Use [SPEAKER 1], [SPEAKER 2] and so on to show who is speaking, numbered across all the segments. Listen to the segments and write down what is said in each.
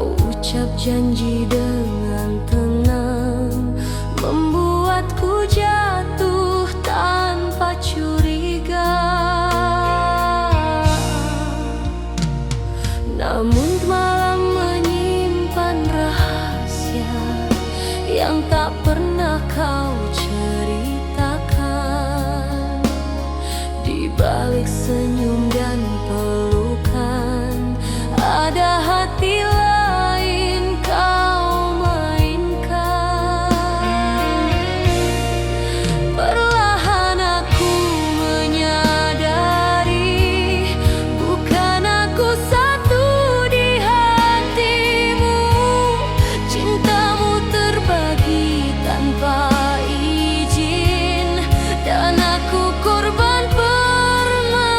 [SPEAKER 1] Kau ucap janji dengan tenang, membuatku jatuh tanpa curiga. Namun malam menyimpan rahasia yang tak pernah kau ceritakan. Di balik senyum dan pelukan ada hati lain kau mainkan. Perlahan aku menyadari bukan aku satu di hatimu. Cintamu terbagi tanpa izin dan aku korban permainanmu.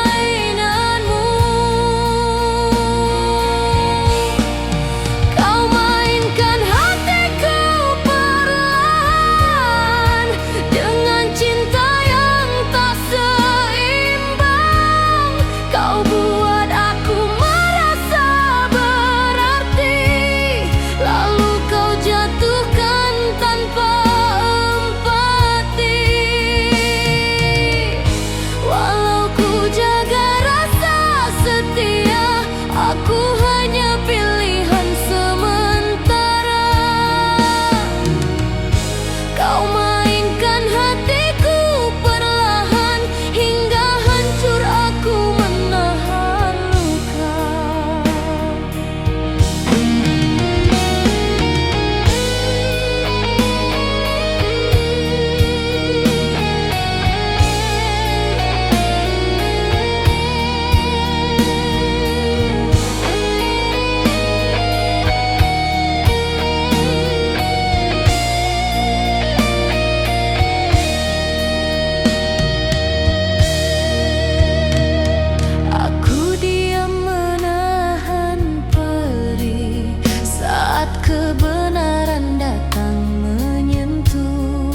[SPEAKER 1] Kau mainkan hatiku perlahan dengan cinta yang tak seimbang. Kau buat aku merasa berarti, lalu kau jatuhkan tanpa empati. Walau ku jaga rasa setia, aku hanya pilihan sementara. Kau mainkan hatiku perlahan hingga hancur aku menahan luka. Aku diam menahan perih saat kebenaran datang menyentuh.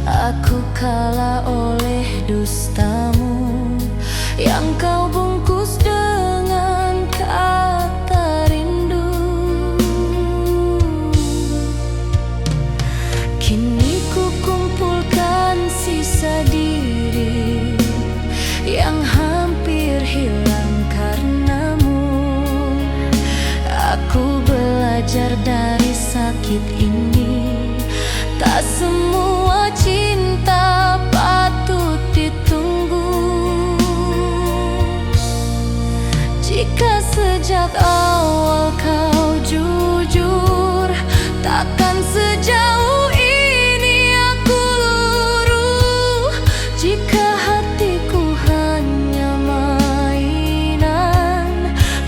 [SPEAKER 1] Aku kalah oleh dustamu yang kau bungkus dengan kata rindu. Kini ku kumpulkan sisa diri yang hampir hilang karenamu. Aku belajar dari sakit ini, tak semua cinta patut ditunggu. Jika sejak awal kau jujur, takkan sejauh ini aku luruh. Jika hatiku hanya mainan,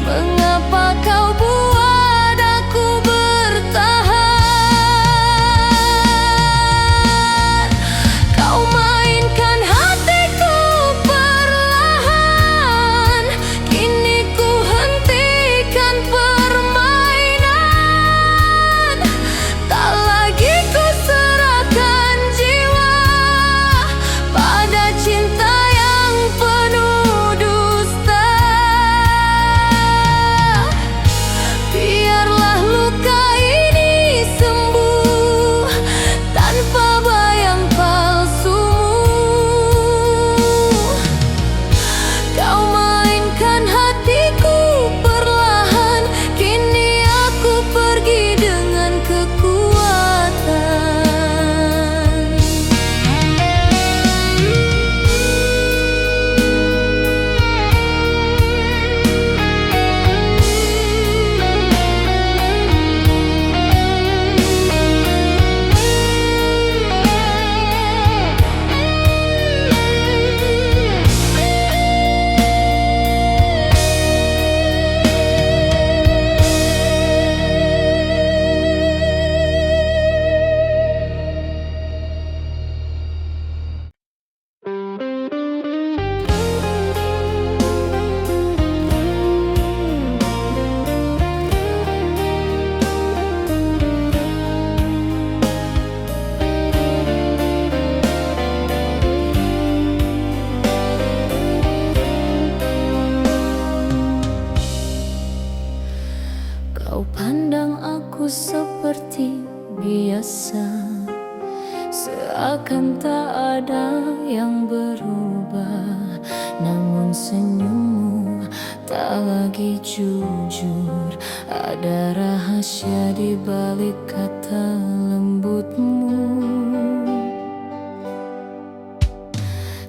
[SPEAKER 1] mengapa kau buat aku bertahan? Kau pandang aku seperti biasa, seakan tak ada yang berubah. Namun senyummu tak lagi jujur. Ada rahasia di balik kata lembutmu.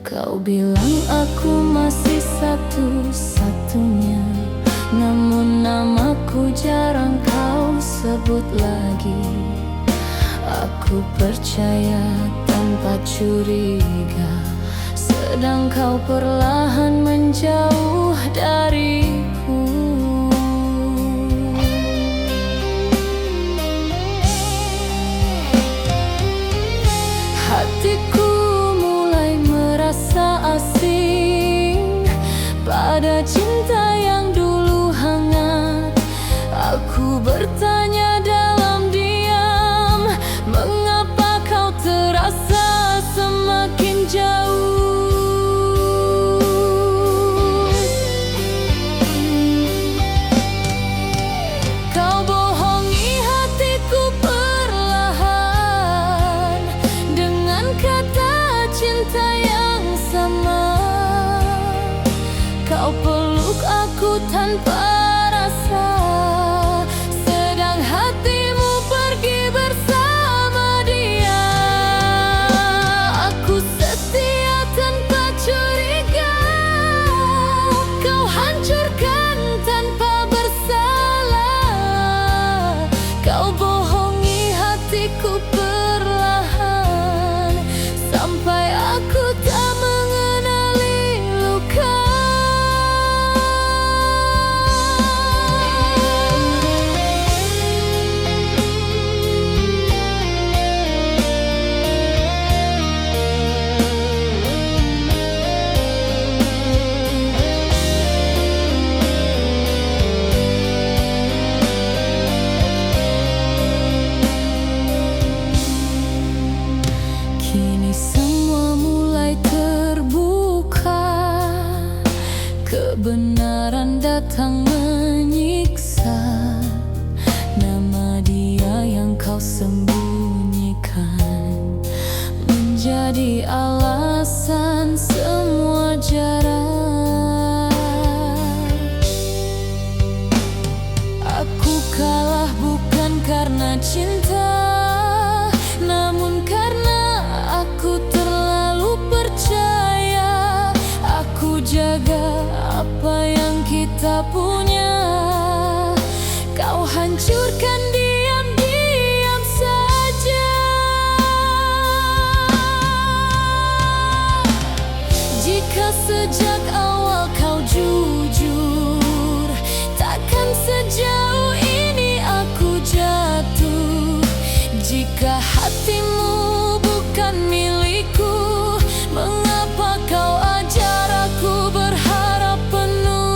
[SPEAKER 1] Kau bilang aku masih satu-satunya, namun namaku jarang kau sebut lagi. Aku percaya tanpa curiga, sedang kau perlahan menjauh dariku. Hatiku mulai merasa asing pada cinta yang dulu hangat. Aku bertanya dalam diam, mengapa kau terasa semakin jauh? Kau bohongi hatiku perlahan dengan kata cinta yang sama. Kau peluk aku tanpa rasa, sedang hatimu pergi bersama dia. Aku setia tanpa curiga, kau hancurkan tanpa bersalah. Kau bohongi hatiku perlahan, sampai aku tak mengenali luka. Kini semua mulai terbuka, kebenaran datang menyiksa. Nama dia yang kau sembunyikan menjadi alasan semua jarak. Aku kalah bukan karena cinta, namun karena aku terlalu percaya. Aku jaga apa yang kita punya, kau hancurkan diam-diam saja. Jika sejak awal kau jujur, takkan sejauh ini aku jatuh. Jika hatimu bukan milikku, mengapa kau ajar aku berharap penuh?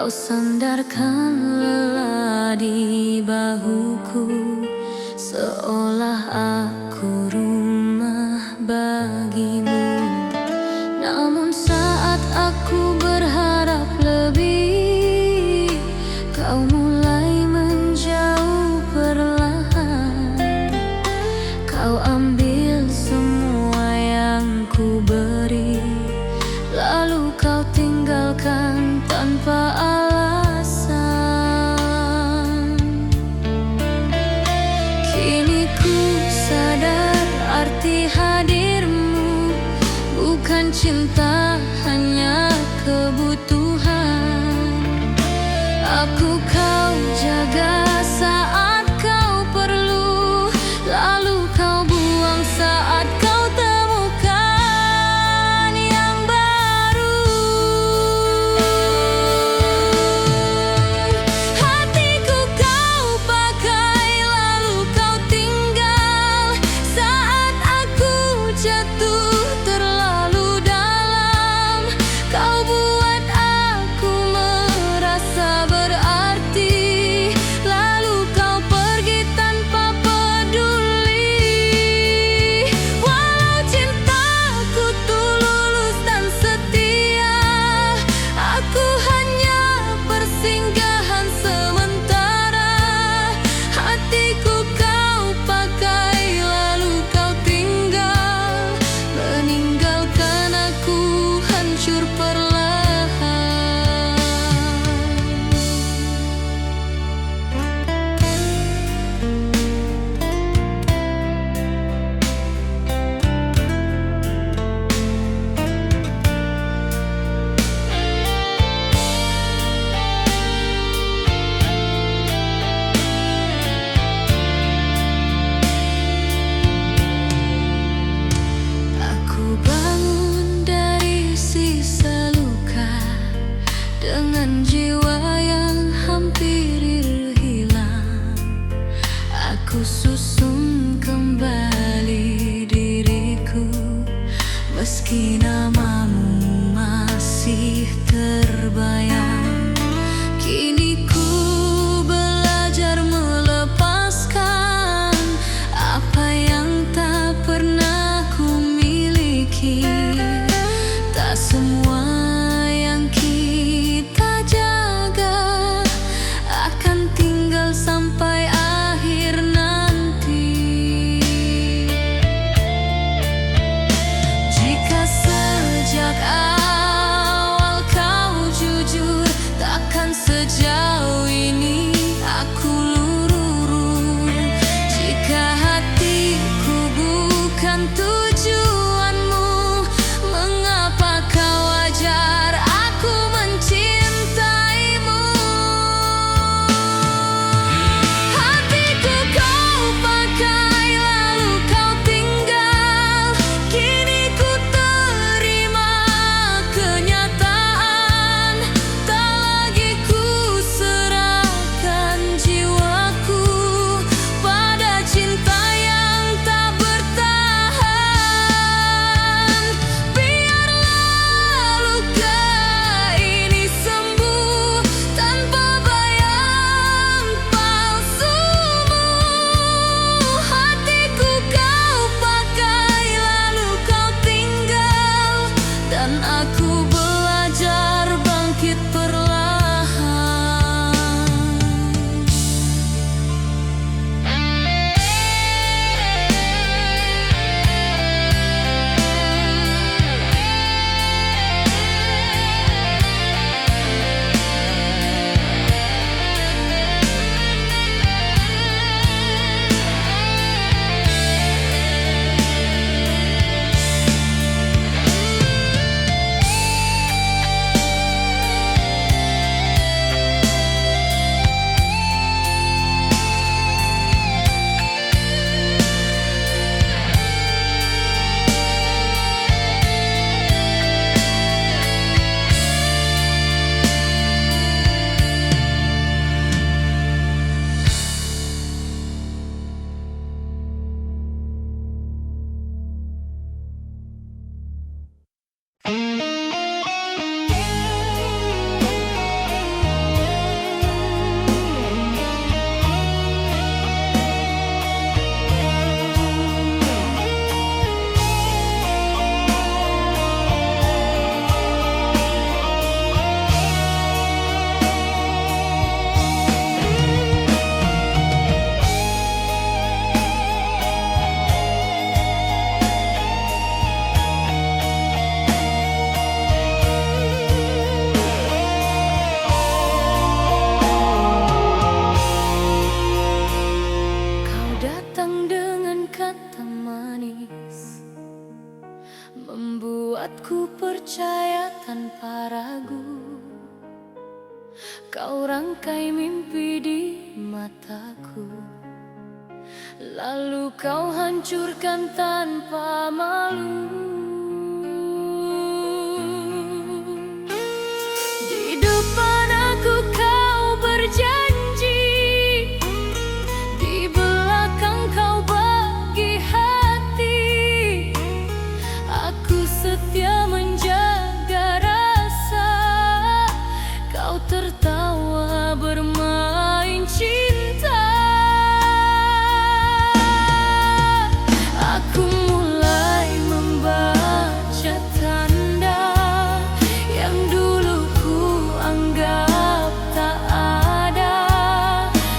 [SPEAKER 1] Kau sandarkan lelah di bahuku, seolah aku rumah bagimu. Namun saat aku berharap lebih, kau mulai menjauh perlahan. Kau ambil semua yang ku beri, lalu kau tinggalkan tanpa alasan. Kini ku sadar arti hadirmu bukan cinta, hanya kebutuhan. Aku kau jaga saat kau perlu, lalu kau buang saat kau temukan yang baru. Hatiku kau pakai, lalu kau tinggal saat aku jatuh terlalu dalam. Kau buat aku merasa berarti, lalu kau pergi tanpa peduli. Walau cintaku tulus dan setia, aku hanya persinggahan sementara. Hatiku kau pakai, lalu kau tinggal, meninggalkan aku hancur perlahan. Aku bangun dari sisa luka, dengan jiwa yang hampir hilang. Aku susun kembali diriku, meski namamu masih terbayang. Kini ku belajar melepaskan apa yang tak pernah ku miliki. Tak semua yang kita jalani Kau rangkai mimpi di mataku, lalu kau hancurkan tanpa malu. Di depan aku kau berjanji, di belakang kau bagi hati. Aku setia menjaga rasa, kau tertawa bermain cinta. Aku mulai membaca tanda yang dulu ku anggap tak ada.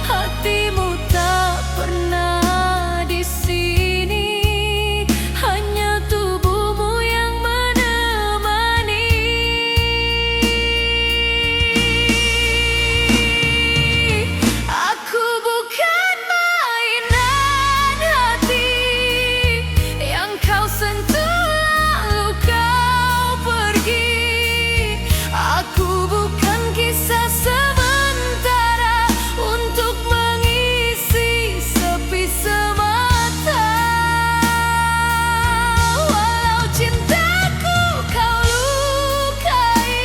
[SPEAKER 1] Hatimu tak pernah di sini, hanya tubuhmu yang menemani. Aku bukan mainan hati yang kau sentuh lalu kau pergi. Aku bukan kisah sementara untuk mengisi sepi semata. Walau cintaku kau lukai,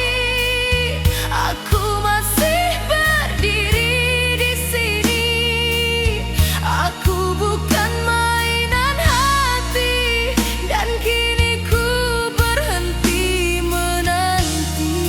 [SPEAKER 1] aku masih berdiri di sini. Aku bukan mainan hati, dan kini ku berhenti menanti.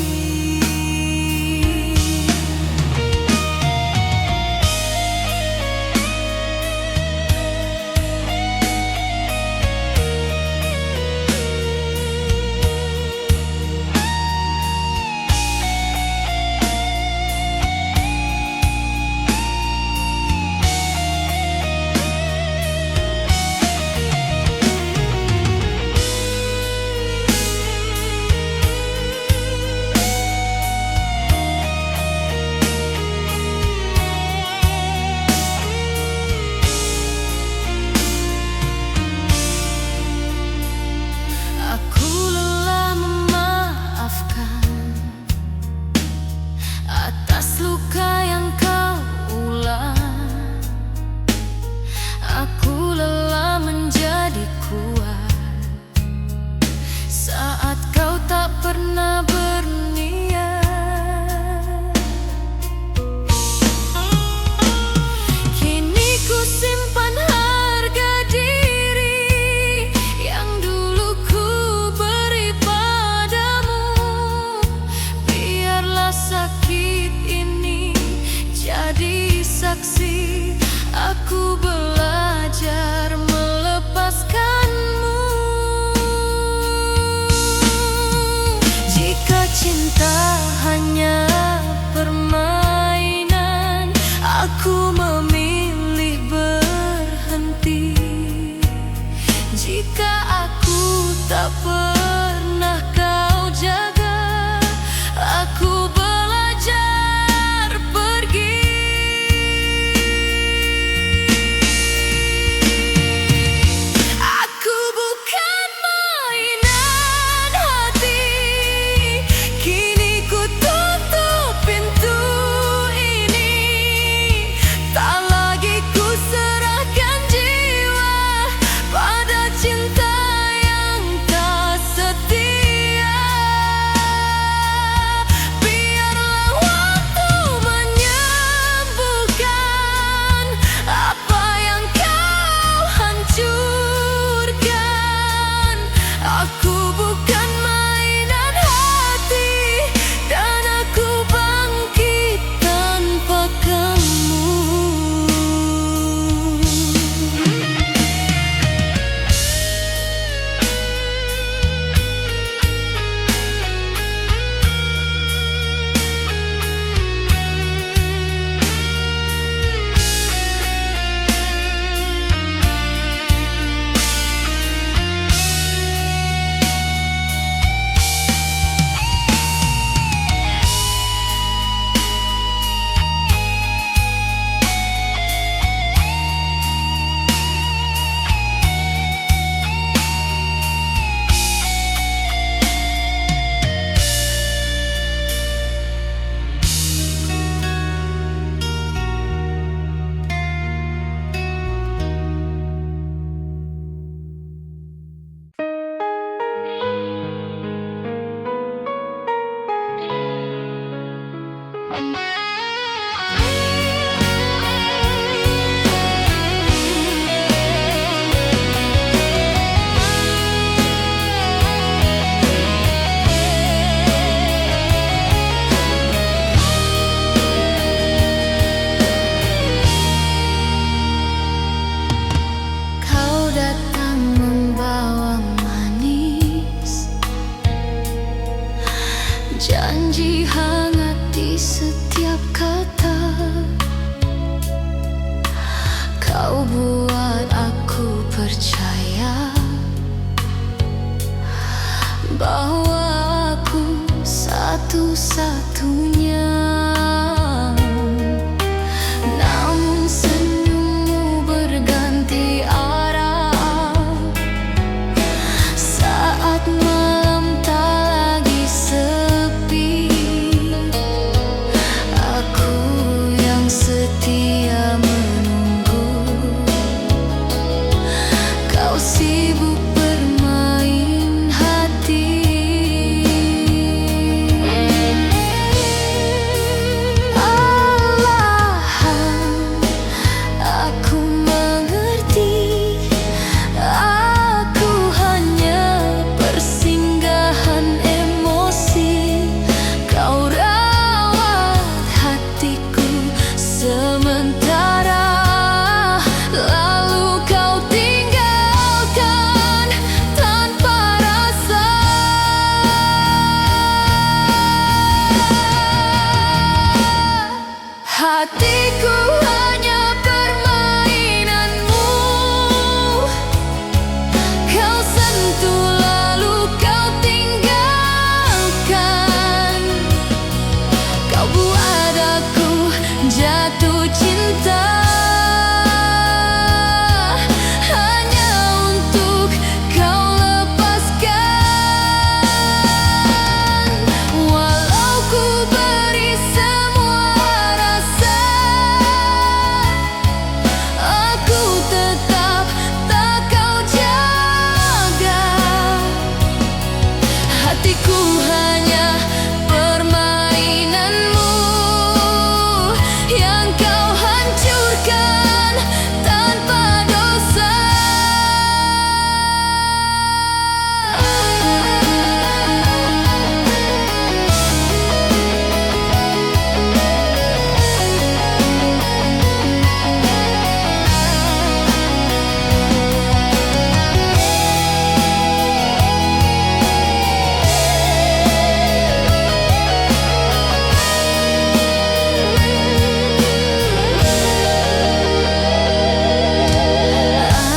[SPEAKER 1] Aku lelah memaafkan atas luka yang kau ulang. Aku lelah menjadi kuat saat kau tak pernah berniat. Kini ku simpan harga diri yang dulu ku beri padamu. Biarlah sakit ini jadi saksi, aku belajar melepaskanmu. Jika cinta hanya permainan, aku memilih berhenti. Jika aku tak pernah kau jaga, aku belajar pergi. Aku bukan mainan hati, kini ku tutup pintu ini. Tak lagi ku serahkan jiwa pada cinta yang tak setiap kata. Kau buat aku percaya bahwa aku satu-satunya. Namun senyummu berganti arah saat malam tak lagi sepi. Aku yang setia menunggu, kau sibuk bermain hati. Alahan, aku mengerti. Aku hanya persinggahan emosi. Kau rawat hatiku sementara, lalu kau tinggalkan tanpa rasa. Hatiku hanya permainanmu. Kau sentuh lalu kau tinggalkan. Kau buat aku jatuh cinta hanya untuk kau lepaskan. Walau ku beri semua rasa, aku tetap tak kau jaga. Hatiku hanya permainanmu yang kau hancurkan tanpa dosa.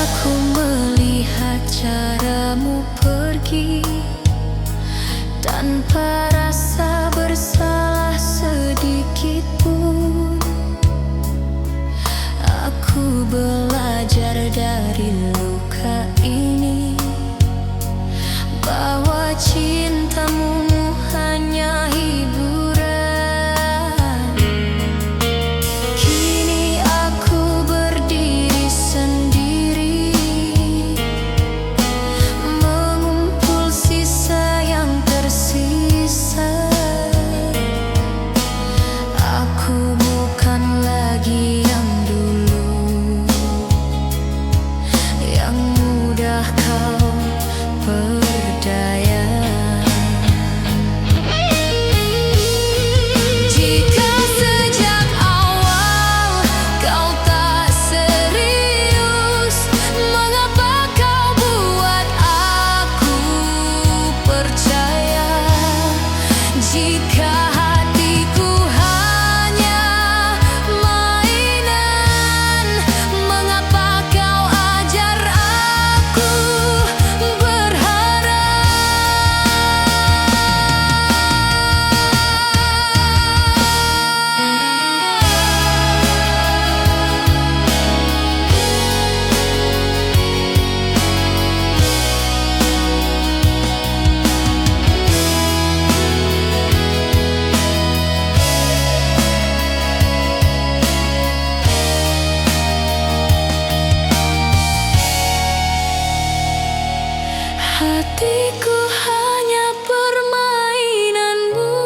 [SPEAKER 1] Aku melihat caramu pergi tanpa rasa bersalah sedikit pun. Aku belajar dari luka ini bahwa cintamu hanya hiburan. Kini aku berdiri sendiri, mengumpul sisa yang tersisa. Aku bukan lagi yang dulu, yang mudah kau berdaya. Jika sejak awal kau tak serius, mengapa kau buat aku percaya? Jika hatiku hanya mainan, mengapa kau ajar aku berharap? Hatiku hanya permainanmu.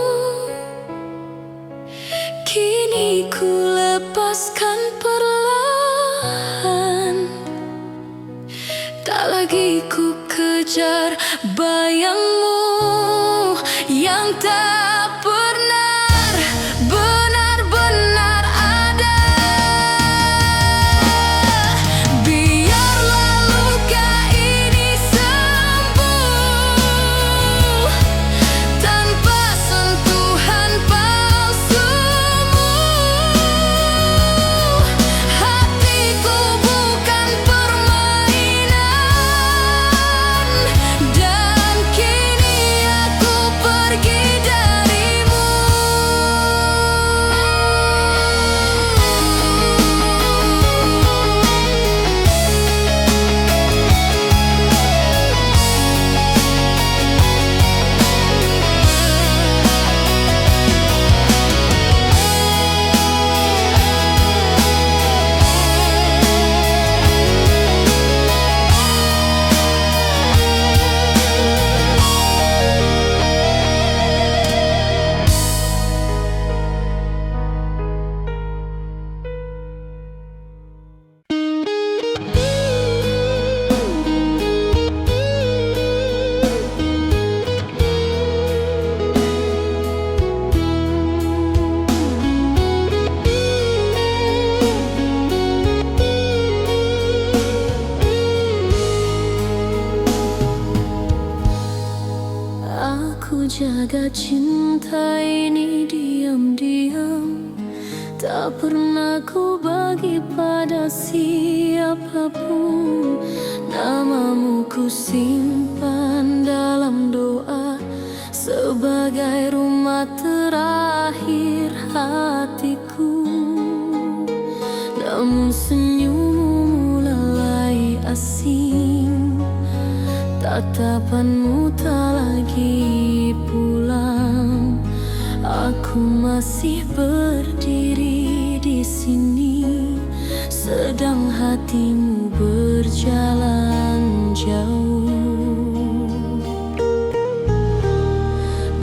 [SPEAKER 1] Kini ku lepaskan perlahan, tak lagi ku kejar bayangmu yang tak pernah benar-benar ada. Biarlah luka ini sembuh tanpa sentuhan palsu. Tak pernah ku bagi pada siapapun. Namamu ku simpan dalam doa sebagai rumah terakhir hatiku. Namun senyummu mulai asing, tatapanmu tak lagi pulang. Aku masih berdiri di sini, sedang hatimu berjalan jauh.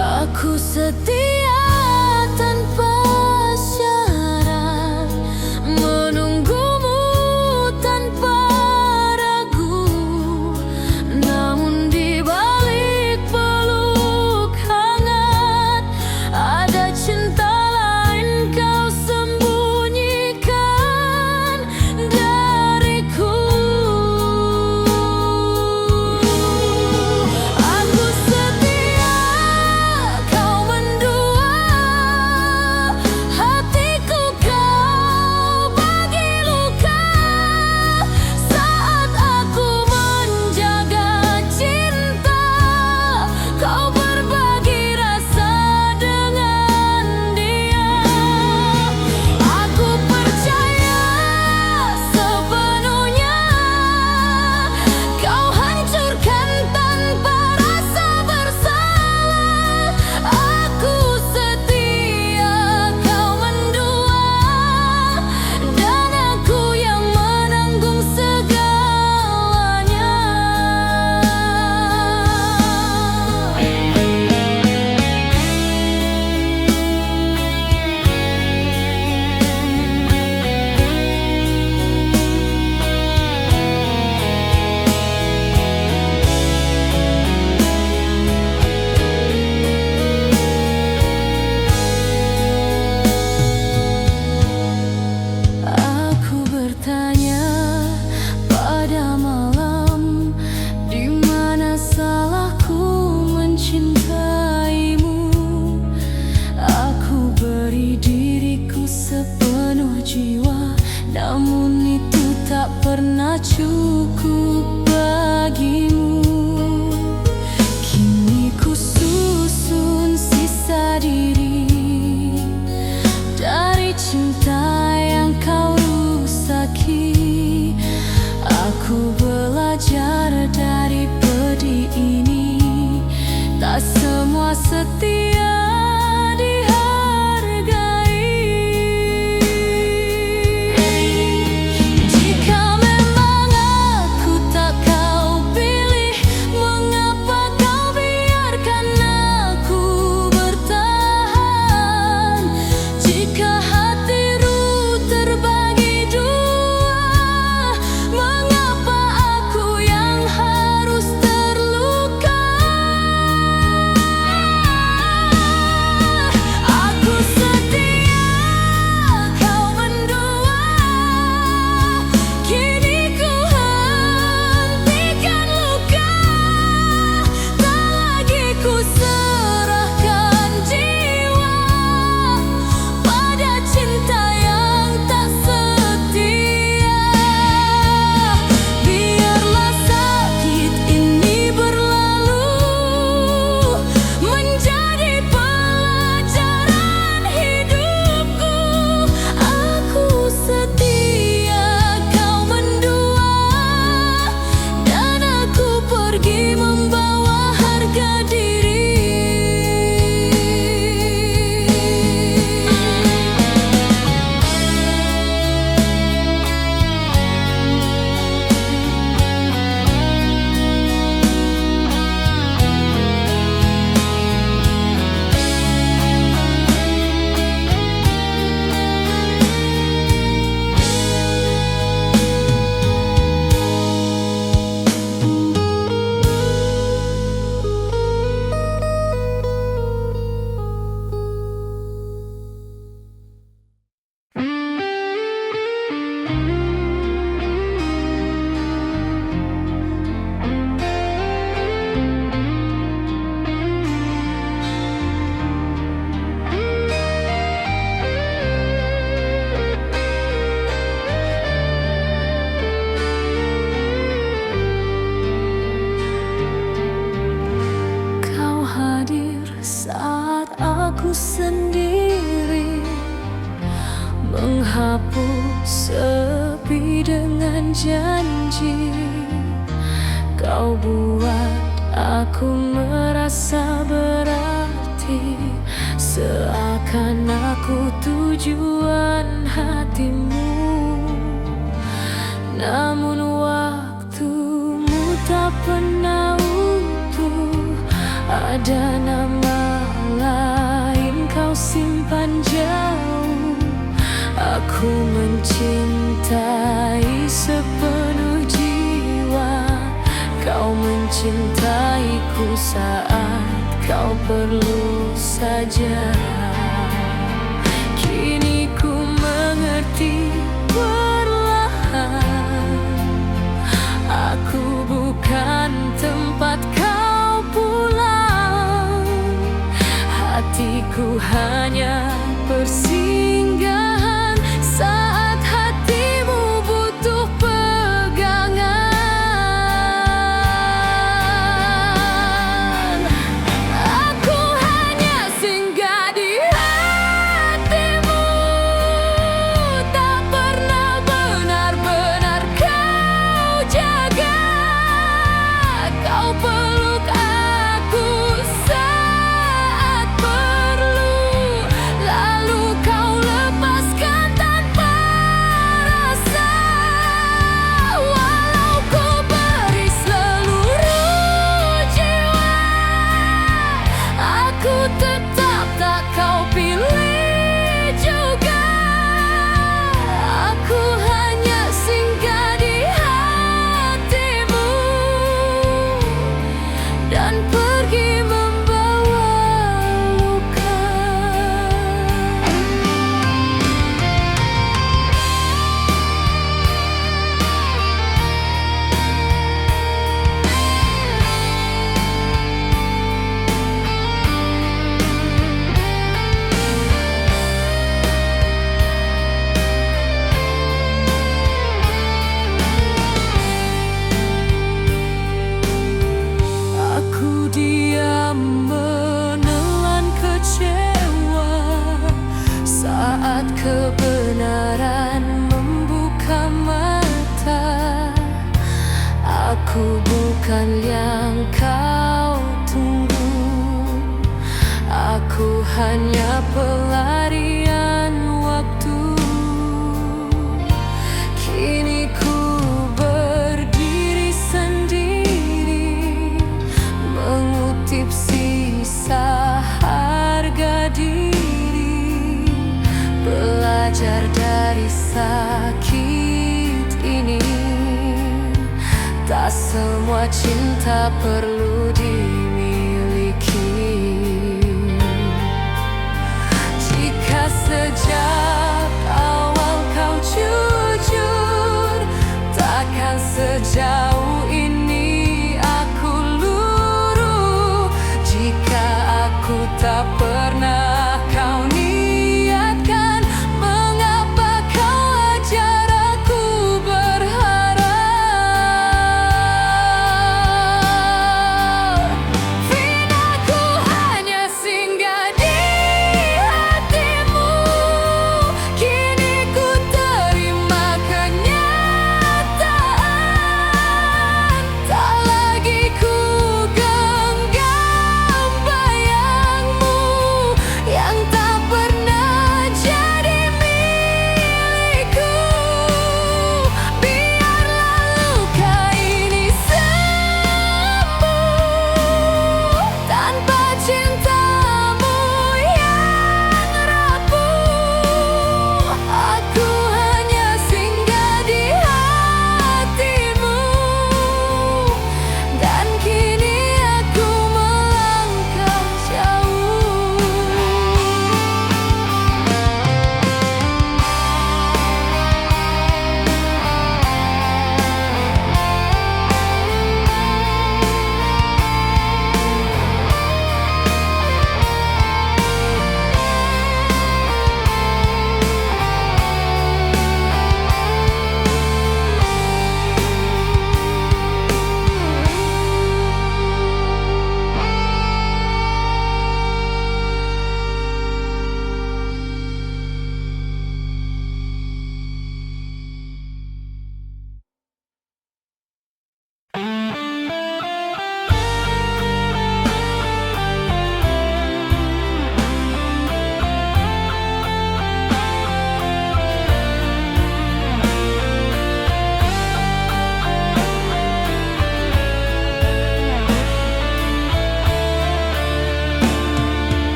[SPEAKER 1] Aku setia tanpa syarat, menunggumu tanpa ragu. Namun di balik peluk hangat, ada cinta lain kau sembunyikan dariku. Aku setia, kau mendua, hatiku kau bagi luka. Saat aku menjaga cinta, kau berbagi rasa dengan dia. Aku percaya sepenuhnya, kau hancurkan tanpa rasa bersalah. Aku setia, kau mendua, dan aku yang menanggung segalanya. Aku bertanya pada malam, di mana salahku mencintaimu? Aku beri diriku sepenuh jiwa, namun itu tak pernah cukup bagimu. Kini ku susun sisa diri dari cinta yang kau rusaki. Aku belajar dari pedih ini, tak semua setia dihargai. Jika memang aku menghapus sepi dengan janji. Kau buat aku merasa berarti, seakan aku tujuan hatimu. Namun waktumu tak pernah utuh, ada nama lain kau simpan jauh. Aku mencintai sepenuh jiwa, kau mencintaiku saat kau perlu saja. Kini ku mengerti perlahan, aku bukan tempat kau pulang. Hatiku hanya persinggahan saat hatimu butuh pegangan. Aku hanya singgah di hatimu, tak pernah benar-benar kau jaga. Kau peluk aku saat perlu, lalu kau lepaskan tanpa rasa. Walau ku beri seluruh jiwa, aku tetap tak kau pilih juga. Aku hanya singgah di hatimu dan pergi membawa luka. Aku diam menelan kecewa saat kebenaran membuka mata. Aku bukan yang kau tunggu, aku hanya pelarian waktu. Kini ku berdiri sendiri, mengutip sisa harga diri, belajar dari sakit ini. Tak semua cinta perlu dimiliki. Jika sejak awal kau jujur, takkan sejauh ini aku luruh. Jika aku tak pernah kau niatkan, mengapa kau ajar aku berharap? Vina, ku hanya singgah di hatimu,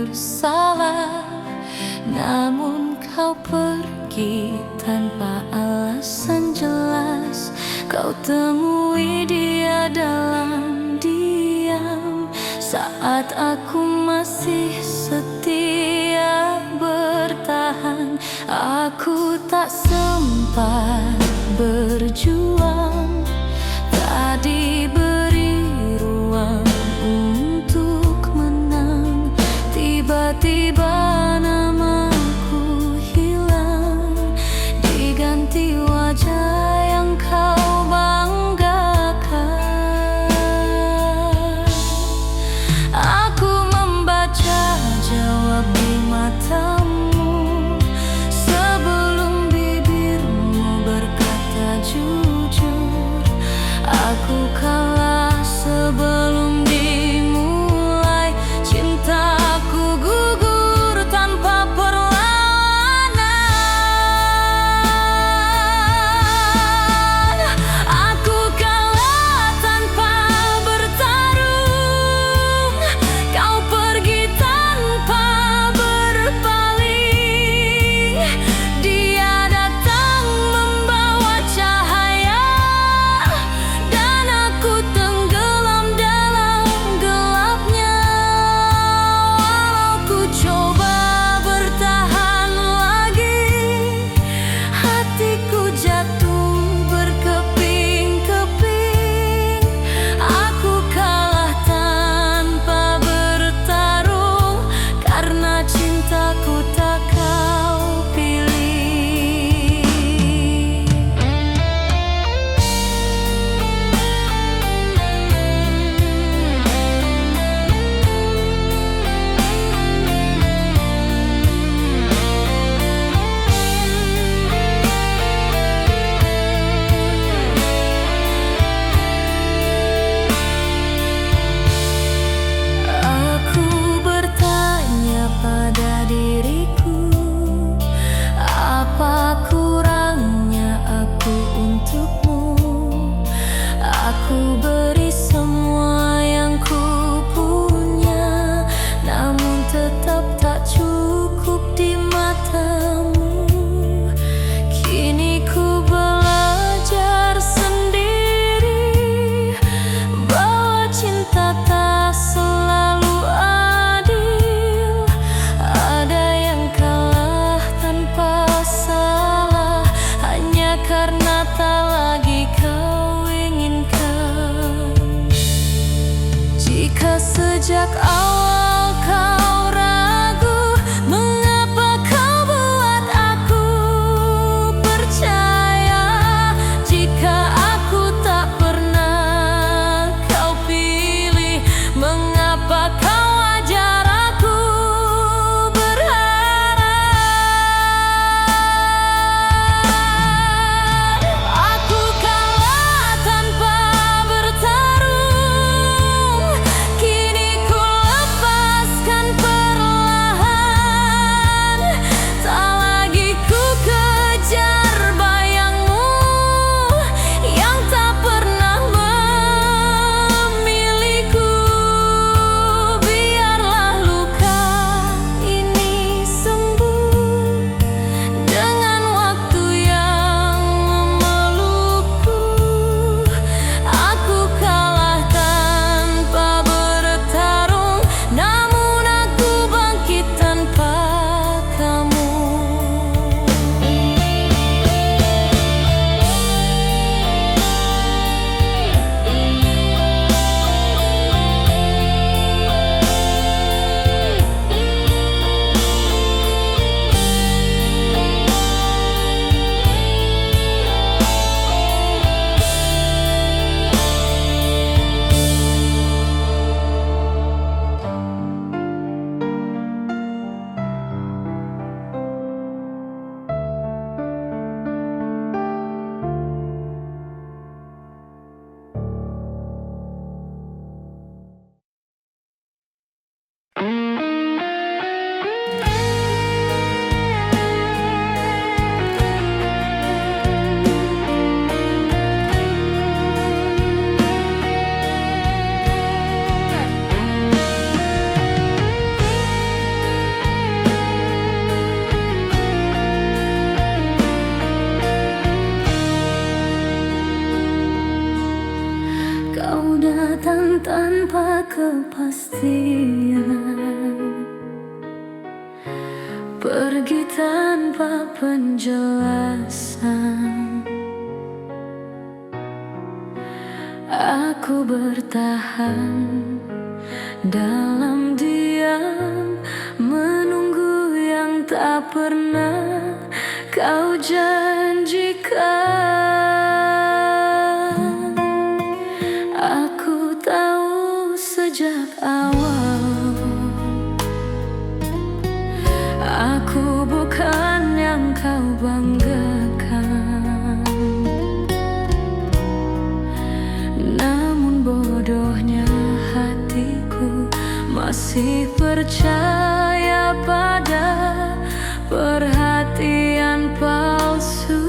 [SPEAKER 1] bersalah. Namun kau pergi tanpa alasan jelas. Kau temui dia dalam diam, saat aku masih setia bertahan. Aku tak sempat berjuang, tak diberi ruang untuk menang. Tiba-tiba namaku hilang, diganti wajah yang kau banggakan. Aku membaca jawab di matamu sebelum bibirmu berkata jujur. Aku kalah sebelum dimulai, cintaku gugur kepastian, pergi tanpa penjelasan. Aku bertahan dalam diam, menunggu yang tak pernah kau janjikan. Aku tahu sejak awal, aku bukan yang kau banggakan. Namun bodohnya hatiku masih percaya pada perhatian palsu.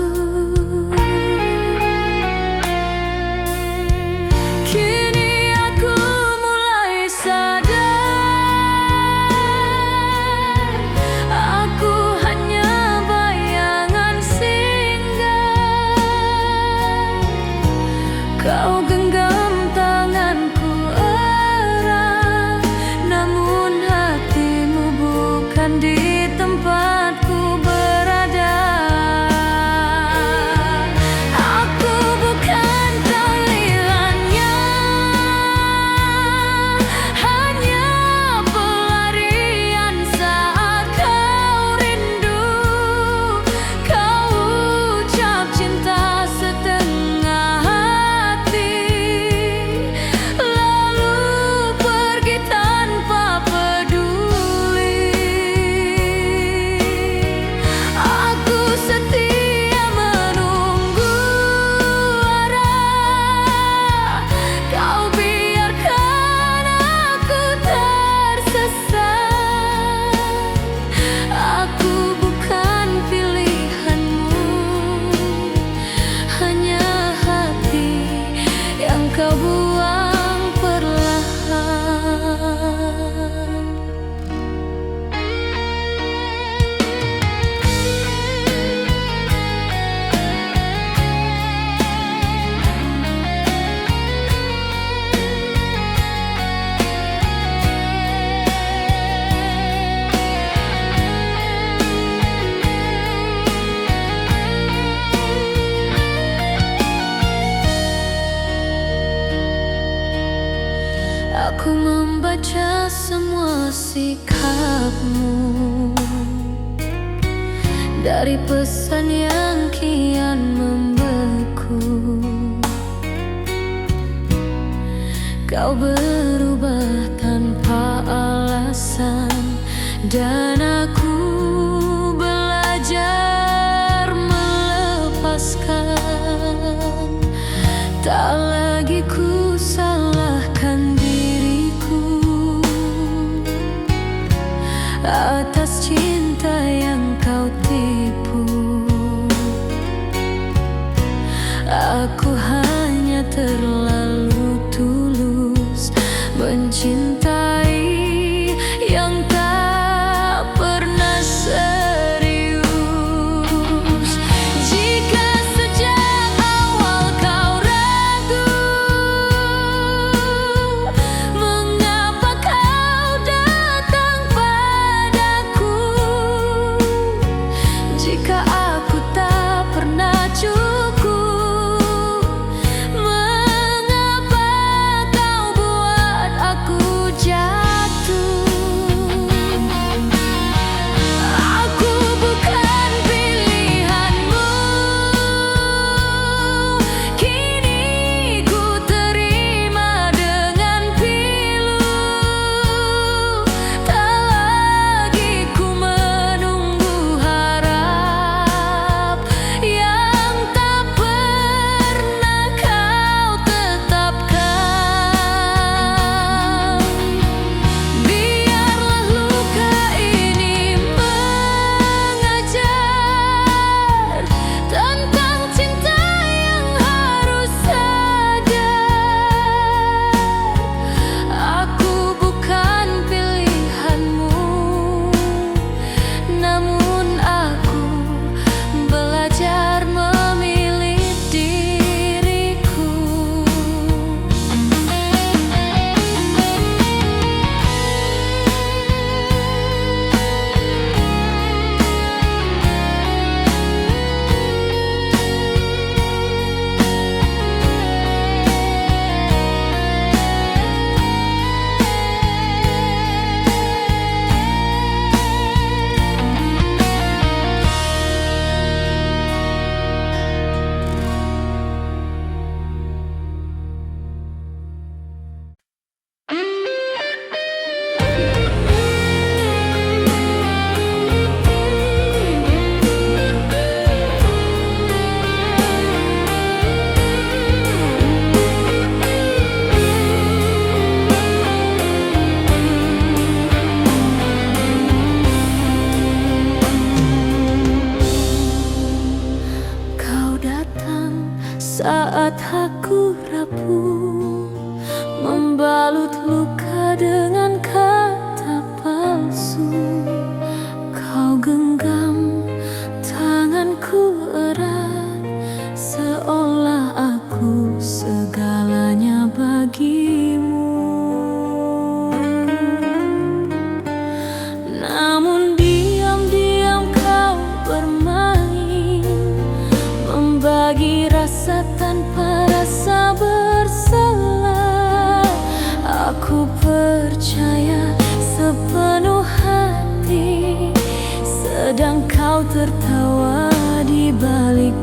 [SPEAKER 1] Kini aku mulai sadar, aku hanya bayangan singgah. Kau genggam tanganku erat, namun hatimu bukan di tempatku berada. Aku bukan tahlilannya, hanya pelarian saat kau rindu. Kau ucap cinta setengah hati, lalu pergi tanpa peduli. Aku setia menunggu arah, kau biarkan aku tersesat. Aku bukan pilihanmu, hanya hati yang kau buang perlahan. Aku membaca semua sikapmu dari pesan yang kian membeku. Kau berubah tanpa alasan, dan aku belajar melepaskan. Tak lagi ku salahkan diriku atas cinta yang kau tipu. Aku hanya terlalu tulus mencintai yang tak pernah serius. Jika sejak awal kau ragu, mengapa kau datang padaku? Jika aku tak pernah cukup, membuat aku rapuh, membalut luka dengan kata palsu. Kau genggam tanganku erat, seolah aku segalanya bagimu. Namun diam-diam kau bermain, membagi rasa tanpa rasa bersalah. Aku percaya sepenuh hati, sedang kau tertawa di balik